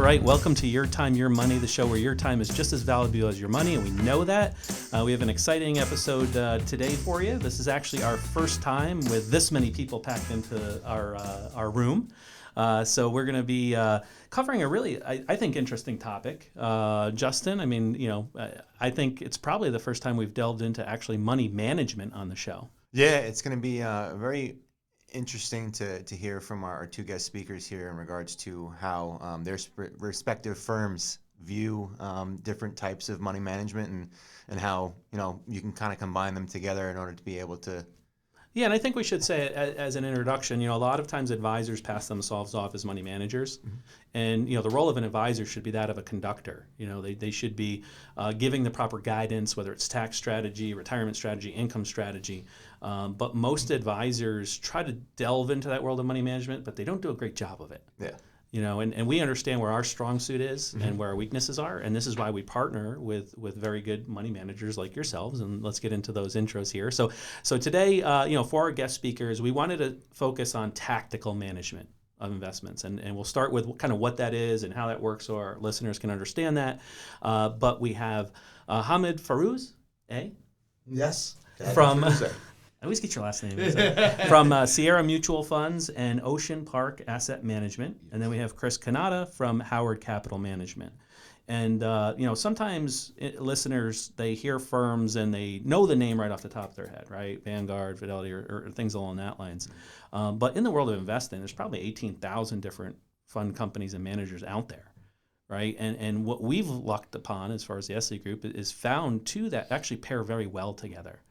right, welcome to Your Time, Your Money, the show where your time is just as valuable as your money, and we know that. We have an exciting episode today for you. This is actually our first time with this many people packed into our room. So we're going to be covering a really, I think, interesting topic. Justin, I mean, I think it's probably the first time we've delved into actually money management on the show. Yeah, it's going to be very interesting to hear from our two guest speakers here in regards to how their respective firms view different types of money management and how you can kind of combine them together in order to be able to. Yeah, and I think we should say as an introduction, a lot of times advisors pass themselves off as money managers. Mm-hmm. And, the role of an advisor should be that of a conductor. They should be giving the proper guidance, whether it's tax strategy, retirement strategy, income strategy. But most advisors try to delve into that world of money management, but they don't do a great job of it. Yeah. And we understand where our strong suit is Mm-hmm. and where our weaknesses are, and this is why we partner with very good money managers like yourselves. And let's get into those intros here. So today, for our guest speakers, we wanted to focus on tactical management of investments, and we'll start with kind of what that is and how that works, so our listeners can understand that. But we have Hamid Farouz, Yes. From. I always get your last name. From Sierra Mutual Funds and Ocean Park Asset Management. And then we have Chris Kanata from Howard Capital Management. And, sometimes listeners, they hear firms and they know the name right off the top of their head, right? Vanguard, Fidelity, or things along that lines. But in the world of investing, there's probably 18,000 different fund companies and managers out there. Right, and what we've lucked upon as far as the SE Group is found two that actually pair very well together.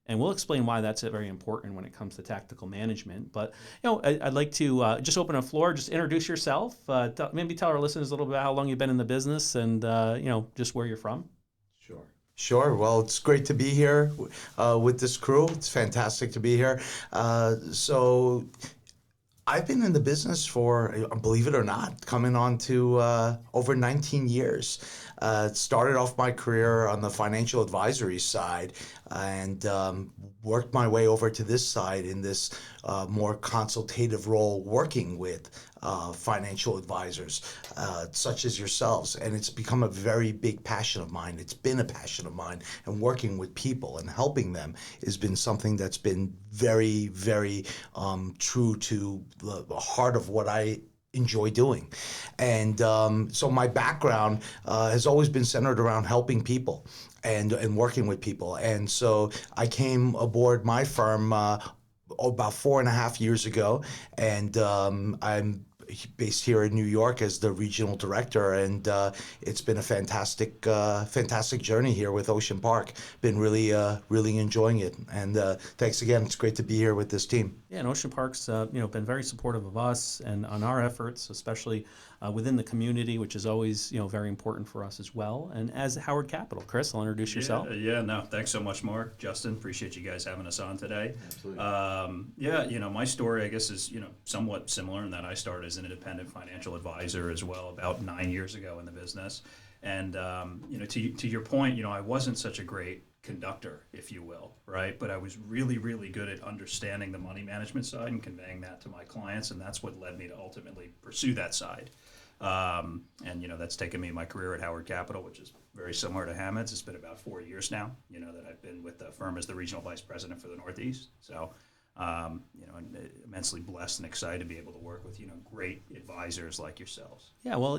And we'll explain why that's very important when it comes to tactical management. But, I'd like to just open a floor, just introduce yourself, maybe tell our listeners a little bit about how long you've been in the business and, just where you're from. Sure. Well, it's great to be here with this crew. It's fantastic to be here. So I've been in the business for, believe it or not, coming on to over 19 years. Started off my career on the financial advisory side and worked my way over to this side in this more consultative role, working with financial advisors such as yourselves. And it's become a very big passion of mine. It's been a passion of mine. And working with people and helping them has been something that's been very, very true to the heart of what I enjoy doing. And so my background has always been centered around helping people and working with people. And so I came aboard my firm about 4.5 years ago, and I'm based here in New York as the regional director, and it's been a fantastic journey here with Ocean Park. Been really enjoying it, and thanks again. It's great to be here with this team. Yeah, and Ocean Park's been very supportive of us and on our efforts, especially within the community, which is always very important for us as well. And as Howard Capital, Chris, I'll introduce yourself. Thanks so much, Mark, Justin. Appreciate you guys having us on today. Absolutely. My story, I guess, is somewhat similar in that I started as an independent financial advisor as well about 9 years ago in the business. And to your point, I wasn't such a great conductor, if you will, right? But I was really, really good at understanding the money management side and conveying that to my clients, and that's what led me to ultimately pursue that side. That's taken me in my career at Howard Capital, which is very similar to Hamid's. It's been about 4 years now, that I've been with the firm as the regional vice president for the Northeast. So, I'm immensely blessed and excited to be able to work with, great advisors like yourselves. Yeah, well,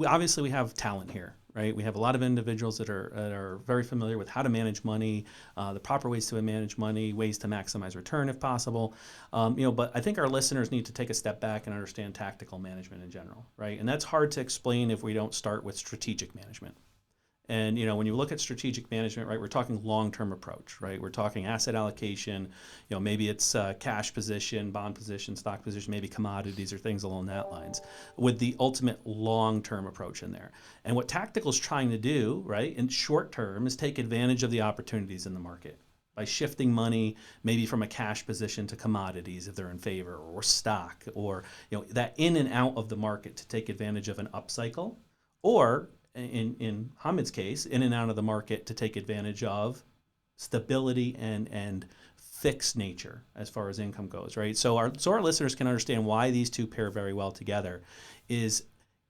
obviously we have talent here, right? We have a lot of individuals that are very familiar with how to manage money, the proper ways to manage money, ways to maximize return if possible. But I think our listeners need to take a step back and understand tactical management in general, right? And that's hard to explain if we don't start with strategic management. And, when you look at strategic management, right, we're talking long-term approach, right? We're talking asset allocation, maybe it's cash position, bond position, stock position, maybe commodities or things along that lines, with the ultimate long-term approach in there. And what tactical is trying to do, right, in short term is take advantage of the opportunities in the market by shifting money maybe from a cash position to commodities if they're in favor, or stock, or, that in and out of the market to take advantage of an upcycle, or in Hamid's case, in and out of the market to take advantage of stability and fixed nature as far as income goes, right? So our listeners can understand why these two pair very well together is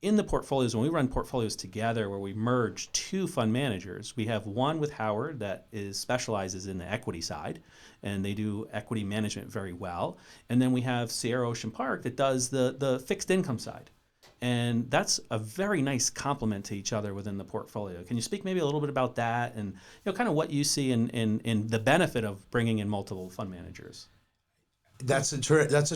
in the portfolios, when we run portfolios together where we merge two fund managers, we have one with Howard that specializes in the equity side, and they do equity management very well. And then we have Sierra Ocean Park that does the fixed income side. And that's a very nice complement to each other within the portfolio. Can you speak maybe a little bit about that and kind of what you see in the benefit of bringing in multiple fund managers? That's a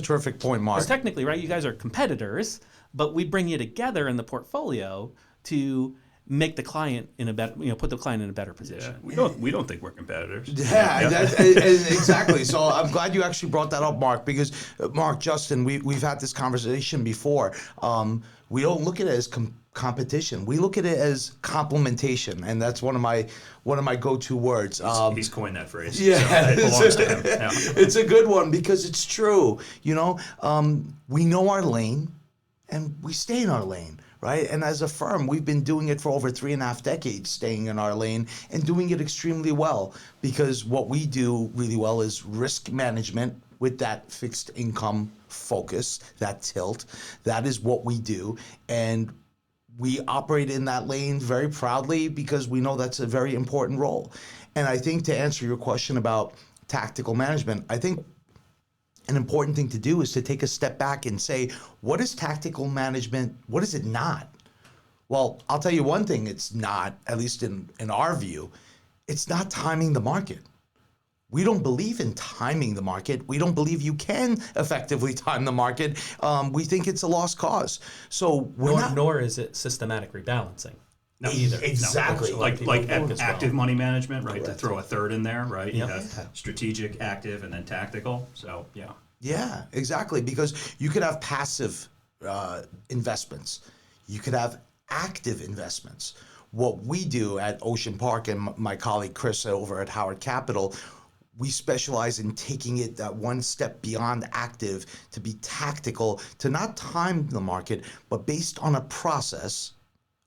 terrific point, Mark. Because technically, right, you guys are competitors, but we bring you together in the portfolio to make the client in a better, put the client in a better position. We don't think we're competitors. Exactly. So I'm glad you actually brought that up, Mark, because Mark, Justin, we've had this conversation before. We don't look at it as competition. We look at it as complementation, and that's one of my go-to words. He's coined that phrase. Yeah, so it belongs to him. Yeah. It's a good one because it's true. We know our lane, and we stay in our lane. Right? And as a firm, we've been doing it for over 3.5 decades, staying in our lane and doing it extremely well, because what we do really well is risk management with that fixed income focus, that tilt. That is what we do. And we operate in that lane very proudly because we know that's a very important role. And I think to answer your question about tactical management, I think an important thing to do is to take a step back and say, what is tactical management? What is it not? Well, I'll tell you one thing it's not, at least in our view, it's not timing the market. We don't believe in timing the market. We don't believe you can effectively time the market. We think it's a lost cause. So nor is it systematic rebalancing. No, either. Exactly. No. Like active money management, right? Correct. To throw a third in there, right? You Yep. have strategic, active, and then tactical. So, yeah. Yeah, exactly. Because you could have passive investments. You could have active investments. What we do at Ocean Park and my colleague Chris over at Howard Capital, we specialize in taking it that one step beyond active to be tactical, to not time the market, but based on a process,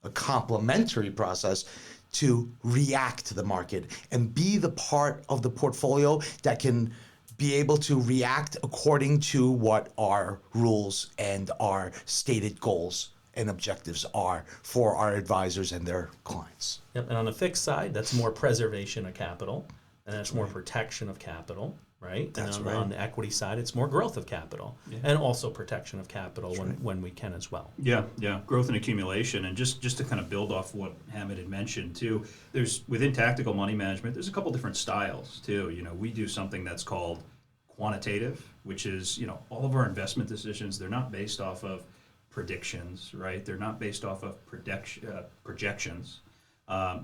a complementary process, to react to the market and be the part of the portfolio that can be able to react according to what our rules and our stated goals and objectives are for our advisors and their clients. Yep. And on the fixed side, that's more preservation of capital, and that's more protection of capital, right? That's and right. on the equity side, it's more growth of capital, and also protection of capital when we can as well. Yeah, growth and accumulation, and just to kind of build off what Hamid had mentioned too. There's within tactical money management, there's a couple different styles too. We do something that's called quantitative, which is all of our investment decisions. They're not based off of predictions, right? They're not based off of projections.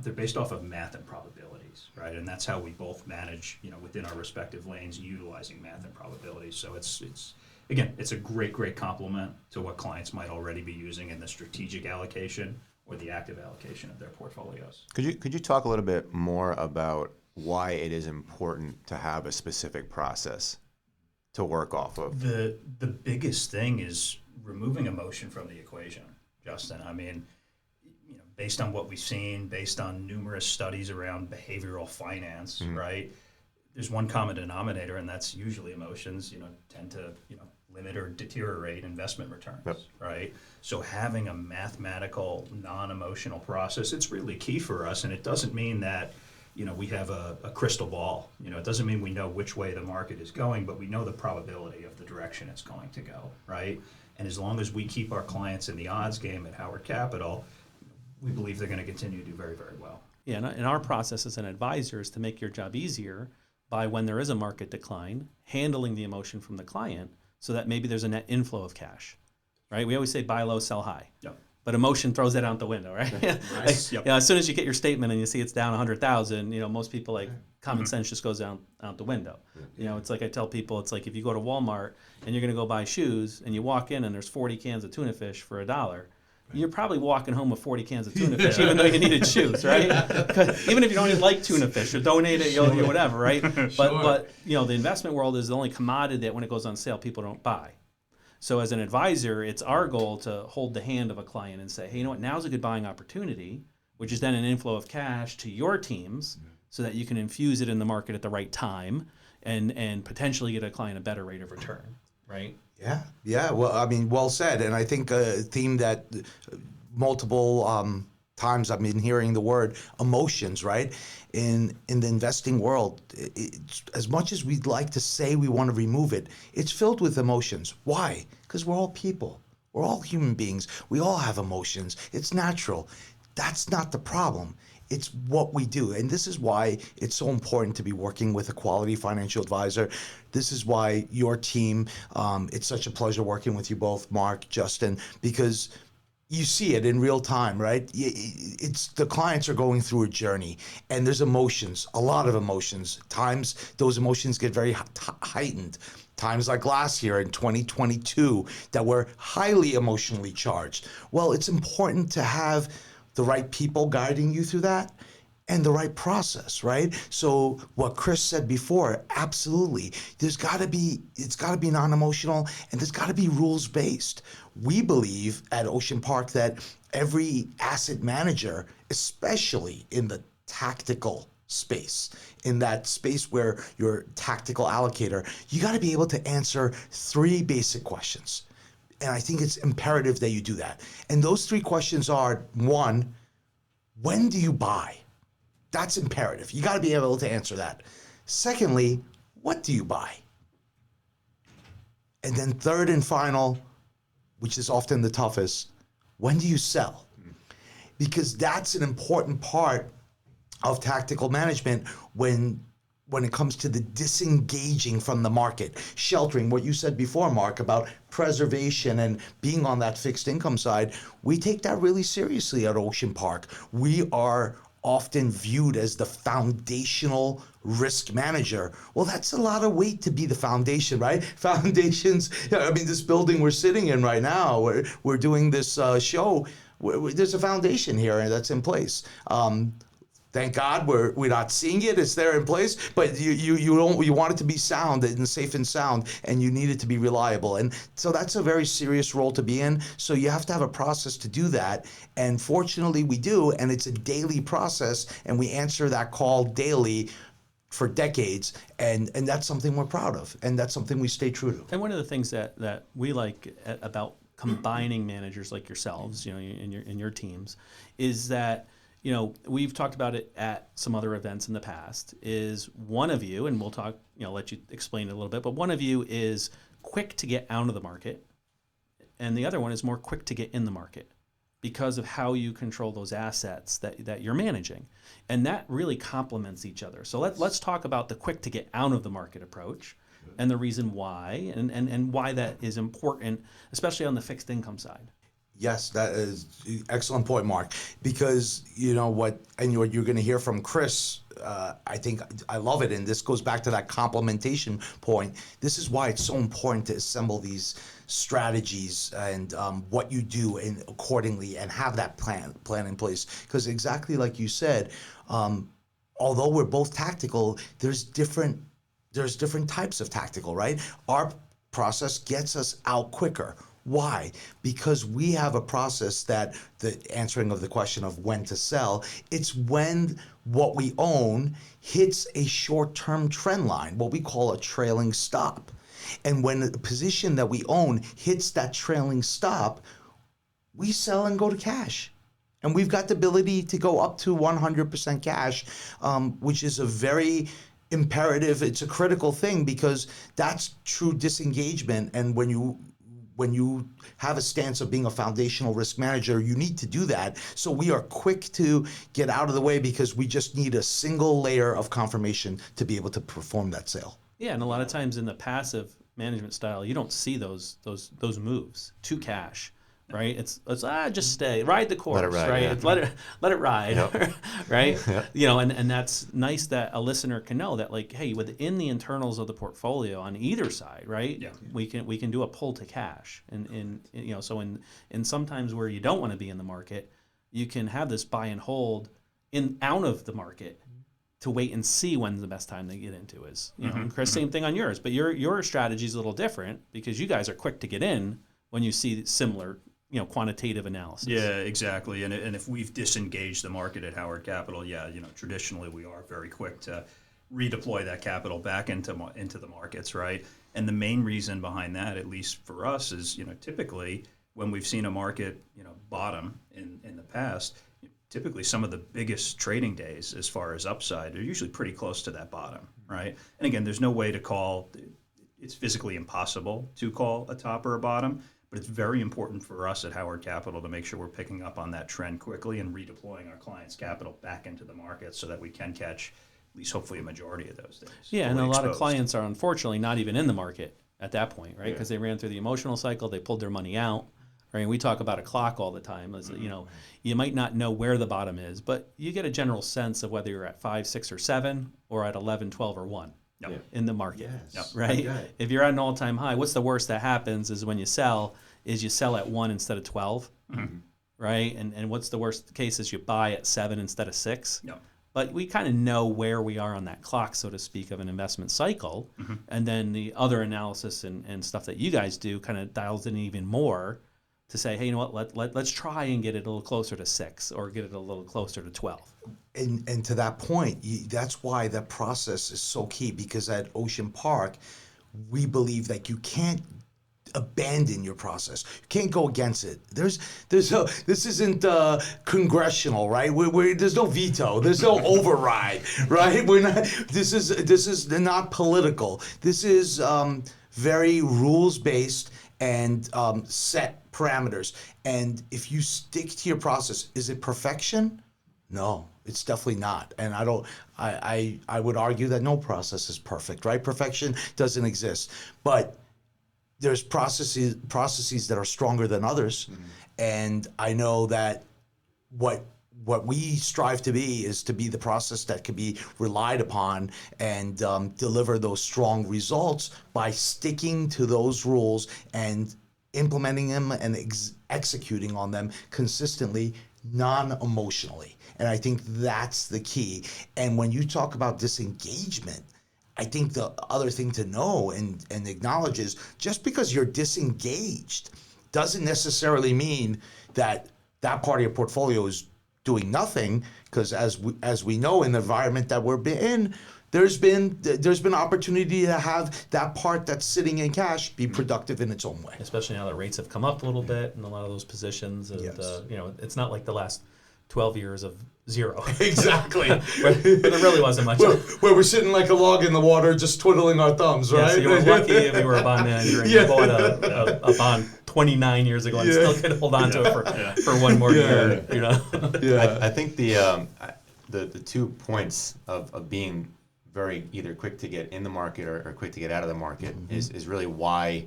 They're based off of math and probabilities, right? And that's how we both manage, within our respective lanes, utilizing math and probabilities. So it's a great complement to what clients might already be using in the strategic allocation or the active allocation of their portfolios. Could you talk a little bit more about why it is important to have a specific process to work off of? The biggest thing is removing emotion from the equation, Justin. I mean, based on what we've seen, based on numerous studies around behavioral finance, right? There's one common denominator, and that's usually emotions, tend to, limit or deteriorate investment returns, right? So having a mathematical, non-emotional process, it's really key for us, and it doesn't mean that, we have a crystal ball. It doesn't mean we know which way the market is going, but we know the probability of the direction it's going to go, right? And as long as we keep our clients in the odds game at Howard Capital, we believe they're going to continue to do very, very well. Yeah, and our process as an advisor is to make your job easier by, when there is a market decline, handling the emotion from the client so that maybe there's a net inflow of cash, right? We always say buy low, sell high. Yep. But emotion throws that out the window, right? Nice. Yep. As soon as you get your statement and you see it's down 100,000, most people common sense just goes out the window. It's like I tell people, it's like if you go to Walmart and you're going to go buy shoes and you walk in and there's 40 cans of tuna fish for $1. You're probably walking home with 40 cans of tuna fish, even though you needed shoes, right? Even if you don't even like tuna fish, or donate it, you'll whatever, right? But the investment world is the only commodity that when it goes on sale, people don't buy. So as an advisor, it's our goal to hold the hand of a client and say, hey, now's a good buying opportunity, which is then an inflow of cash to your teams so that you can infuse it in the market at the right time and potentially get a client a better rate of return. right? Yeah, yeah. Well, I mean, well said. And I think a theme that multiple times I've been hearing the word emotions, right? In the investing world, as much as we'd like to say we want to remove it, it's filled with emotions. Why? Because we're all people. We're all human beings. We all have emotions. It's natural. That's not the problem. It's what we do. And this is why it's so important to be working with a quality financial advisor. This is why your team, it's such a pleasure working with you both, Mark, Justin, because you see it in real time, right? It's the clients are going through a journey, and there's emotions, a lot of emotions. Times those emotions get very heightened. Times like last year in 2022 that were highly emotionally charged. Well, it's important to have the right people guiding you through that and the right process, right? So what Chris said before, absolutely. It's got to be non-emotional, and there's got to be rules-based. We believe at Ocean Park that every asset manager, especially in the tactical space, in that space where you're a tactical allocator, you got to be able to answer 3 basic questions. And I think it's imperative that you do that. And those 3 questions are, 1, when do you buy? That's imperative. You got to be able to answer that. Secondly, what do you buy? And then third and final, which is often the toughest, when do you sell? Because that's an important part of tactical management when it comes to the disengaging from the market, sheltering, what you said before, Mark, about preservation and being on that fixed income side. We take that really seriously at Ocean Park. We are often viewed as the foundational risk manager. Well, that's a lot of weight to be the foundation, right? Foundations, I mean, this building we're sitting in right now, we're doing this show, there's a foundation here that's in place. Thank God we're not seeing it. It's there in place, but you want it to be sound and safe and sound, and you need it to be reliable. And so that's a very serious role to be in. So you have to have a process to do that. And fortunately we do, and it's a daily process, and we answer that call daily for decades, and that's something we're proud of, and that's something we stay true to. And one of the things that we like about combining managers like yourselves, you know, in your teams, is that, you know, we've talked about it at some other events in the past, is one of you, and we'll talk, you know, let you explain it a little bit, but one of you is quick to get out of the market, and the other one is more quick to get in the market because of how you control those assets that you're managing. And that really complements each other. So let's talk about the quick to get out of the market approach and the reason why, and why that is important, especially on the fixed income side. Yes, that is an excellent point, Mark. Because you know what, and what you're going to hear from Chris, I think I love it, and this goes back to that complementation point. This is why it's so important to assemble these strategies and what you do and accordingly, and have that plan in place. Because exactly like you said, although we're both tactical, there's different types of tactical, right? Our process gets us out quicker. Why? Because we have a process that, the answering of the question of when to sell, it's when what we own hits a short-term trend line, what we call a trailing stop. And when the position that we own hits that trailing stop, we sell and go to cash. And we've got the ability to go up to 100% cash, which is a very imperative, it's a critical thing, because that's true disengagement. And when you have a stance of being a foundational risk manager, you need to do that. So we are quick to get out of the way because we just need a single layer of confirmation to be able to perform that sale. Yeah, and a lot of times in the passive management style, you don't see those moves to cash, right? It's just stay, ride the course, right? Yeah. Let it ride, Yep. right? Yep. You know, and that's nice that a listener can know that, like, hey, within the internals of the portfolio on either side, right? Yeah. We can do a pull to cash, and you know, so in sometimes where you don't want to be in the market, you can have this buy and hold out of the market to wait and see when the best time to get into is. You know, and Chris, same thing on yours, but your strategy is a little different because you guys are quick to get in when you see similar, you know, quantitative analysis. Yeah, exactly. And if we've disengaged the market at Howard Capital, yeah, you know, traditionally we are very quick to redeploy that capital back into the markets, right? And the main reason behind that, at least for us, is, typically when we've seen a market, bottom in the past, typically some of the biggest trading days as far as upside are usually pretty close to that bottom, right? And again, there's no way to call, it's physically impossible to call a top or a bottom, but it's very important for us at Howard Capital to make sure we're picking up on that trend quickly and redeploying our clients' capital back into the market so that we can catch at least hopefully a majority of those days. Yeah, and a fully lot of exposed. clients are unfortunately not even in the market at that point, right? Because they ran through the emotional cycle, they pulled their money out. Right? And we talk about a clock all the time. As, you might not know where the bottom is, but you get a general sense of whether you're at 5, 6, or 7, or at 11, 12, or 1 in the market. Yes. Right? Okay. If you're at an all-time high, what's the worst that happens is when you sell at 1 instead of 12, right? And what's the worst case is you buy at 7 instead of 6. Yep. But we kind of know where we are on that clock, so to speak, of an investment cycle. And then the other analysis and stuff that you guys do kind of dials in even more to say, hey, you know what, let's try and get it a little closer to 6 or get it a little closer to 12. And to that point, that's why that process is so key, because at Ocean Park, we believe that you can't abandon your process. You can't go against it. This isn't congressional, right? There's no veto. There's no override, right? This is not political. This is very rules based and set parameters. And if you stick to your process, is it perfection? No, it's definitely not. And I would argue that no process is perfect, right? Perfection doesn't exist. But there's processes that are stronger than others. And I know that what we strive to be is to be the process that can be relied upon and deliver those strong results by sticking to those rules and implementing them and executing on them consistently, non-emotionally. And I think that's the key. And when you talk about disengagement, I think the other thing to know and acknowledge is just because you're disengaged doesn't necessarily mean that part of your portfolio is doing nothing, because as we know, in the environment that we're in, there's been opportunity to have that part that's sitting in cash be productive in its own way. Especially now that rates have come up a little bit in a lot of those positions. And, Yes. It's not like the last 12 years of zero. Exactly. but there really wasn't much. Where we're sitting like a log in the water, just twiddling our thumbs, Yeah, right? so you were lucky if you were a bond manager and Yeah. you bought a bond 29 years ago and Yeah. still could hold on to it for one more year. Yeah. I think the 2 points of being very either quick to get in the market or quick to get out of the market is really why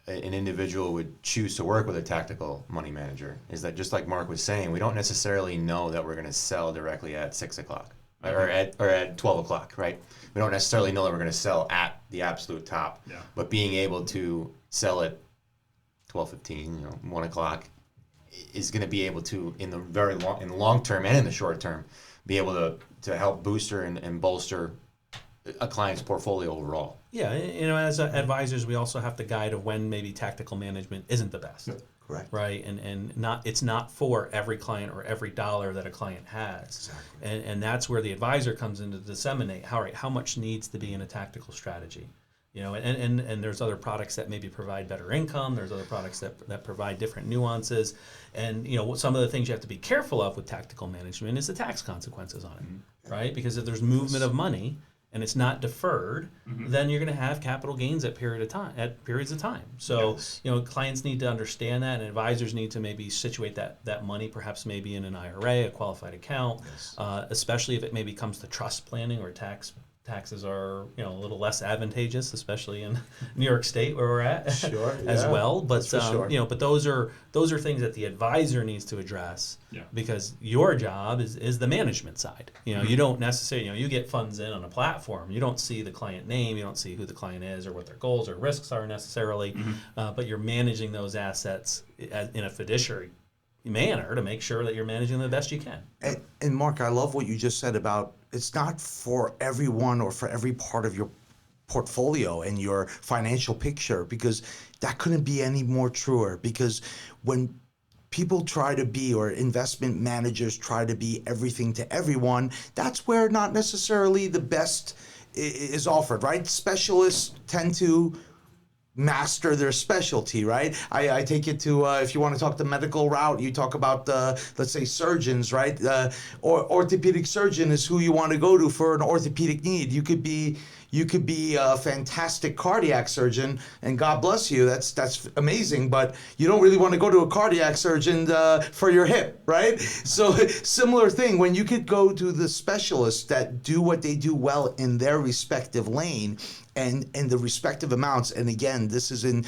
an individual would choose to work with a tactical money manager. Is that, just like Mark was saying, we don't necessarily know that we're going to sell directly at 6 o'clock or at 12 o'clock, right? We don't necessarily know that we're going to sell at the absolute top. Yeah. But being able to sell at 12:15, 1 o'clock, is going to be able to, in the long term and in the short term, be able to help booster and bolster a client's portfolio overall. Yeah, as advisors, we also have to guide of when maybe tactical management isn't the best. Correct. Right, and it's not for every client or every dollar that a client has. Exactly. And that's where the advisor comes in to disseminate how much needs to be in a tactical strategy. And there's other products that maybe provide better income. There's other products that provide different nuances. And some of the things you have to be careful of with tactical management is the tax consequences on it, right? Because if there's movement of money and it's not deferred, then you're going to have capital gains at periods of time. So clients need to understand that, and advisors need to maybe situate that money, perhaps maybe in an IRA, a qualified account, especially if it maybe comes to trust planning or taxes are a little less advantageous, especially in New York State where we're at as well. But That's for sure. but those are things that the advisor needs to address, because your job is the management side. You don't necessarily you get funds in on a platform. You don't see the client name, you don't see who the client is or what their goals or risks are necessarily, but you're managing those assets in a fiduciary manner to make sure that you're managing them the best you can. And Mark, I love what you just said about it's not for everyone or for every part of your portfolio and your financial picture, because that couldn't be any more truer. Because when people try to be, or investment managers try to be everything to everyone, that's where not necessarily the best is offered, right? Specialists tend to master their specialty, right? I take it to, if you want to talk the medical route, you talk about, let's say, surgeons, right? Or orthopedic surgeon is who you want to go to for an orthopedic need. You could be a fantastic cardiac surgeon, and God bless you, that's amazing, but you don't really want to go to a cardiac surgeon for your hip, right? So similar thing, when you could go to the specialists that do what they do well in their respective lane and the respective amounts, and again, this is in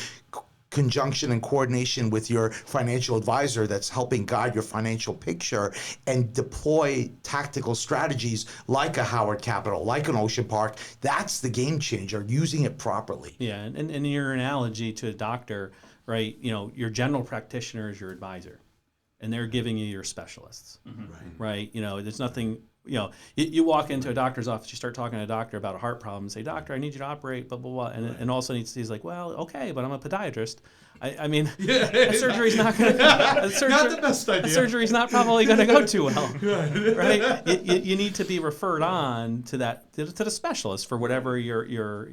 conjunction and coordination with your financial advisor that's helping guide your financial picture and deploy tactical strategies like a Howard Capital, like an Ocean Park. That's the game changer, using it properly. Yeah, and your analogy to a doctor, right? You know, your general practitioner is your advisor, and they're giving you your specialists, right? You know, there's nothing. You know, you walk into a doctor's office, you start talking to a doctor about a heart problem, and say, "Doctor, I need you to operate," blah blah blah, and all of a sudden he's like, "Well, okay, but I'm a podiatrist." I mean, a surgery's not going to. Not the best idea. A surgery's not probably going to go too well, right? You need to be referred on to the specialist for whatever your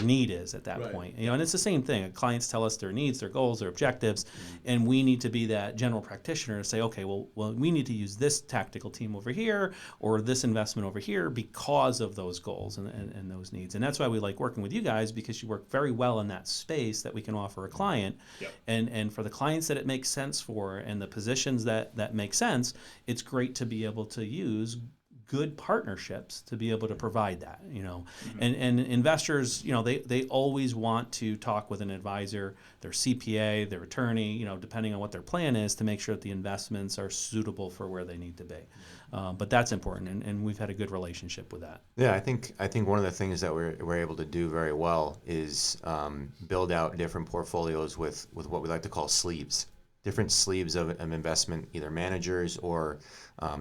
need is at that point. You know, and it's the same thing. Clients tell us their needs, their goals, their objectives, and we need to be that general practitioner to say, okay, well, we need to use this tactical team over here or this investment over here because of those goals and those needs. And that's why we like working with you guys, because you work very well in that space that we can offer a client. Yep. And for the clients that it makes sense for and the positions that make sense, it's great to be able to use good partnerships to be able to provide that, you know. And investors, you know, they always want to talk with an advisor, their CPA, their attorney, you know, depending on what their plan is, to make sure that the investments are suitable for where they need to be. But that's important, and we've had a good relationship with that. Yeah, I think one of the things that we're able to do very well is build out different portfolios with what we like to call sleeves. Different sleeves of investment, either managers or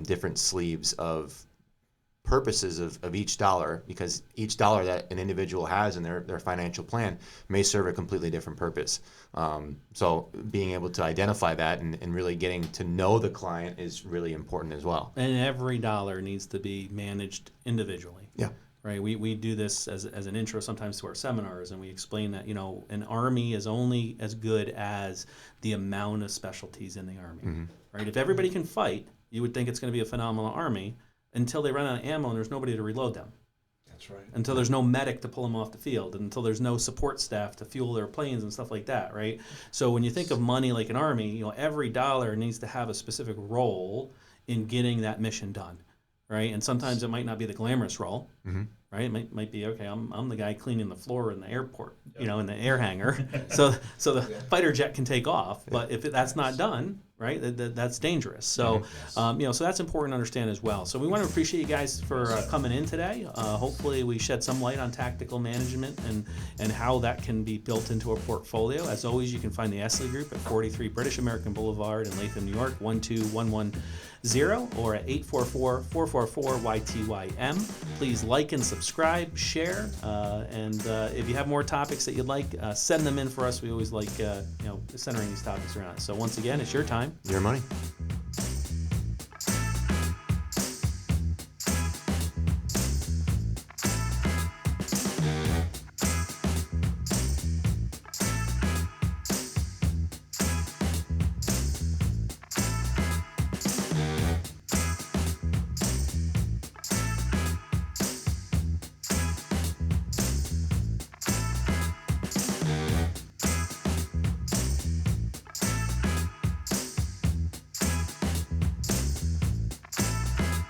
different sleeves of purposes of each dollar, because each dollar that an individual has in their financial plan may serve a completely different purpose. So being able to identify that and really getting to know the client is really important as well. And every dollar needs to be managed individually. Yeah. Right. We do this as an intro sometimes to our seminars, and we explain that, you know, an army is only as good as the amount of specialties in the army. Right. If everybody can fight, you would think it's going to be a phenomenal army until they run out of ammo and there's nobody to reload them. That's right. Until there's no medic to pull them off the field, and until there's no support staff to fuel their planes and stuff like that, right? So when you think of money like an army, you know, every dollar needs to have a specific role in getting that mission done, right? And sometimes it might not be the glamorous role, right? It might be, okay, I'm the guy cleaning the floor in the airport, you know, in the air hangar, so the fighter jet can take off. But if that's not done, right, that's dangerous. So, you know, so that's important to understand as well. So we want to appreciate you guys for coming in today. Hopefully we shed some light on tactical management and how that can be built into a portfolio. As always, you can find the Esley Group at 43 British American Boulevard in Latham, New York, 12110, or at 844-444-YTYM. Please like and subscribe, share, and if you have more topics that you'd like, send them in for us. We always like, you know, centering these topics around. So once again, it's your time. Your money.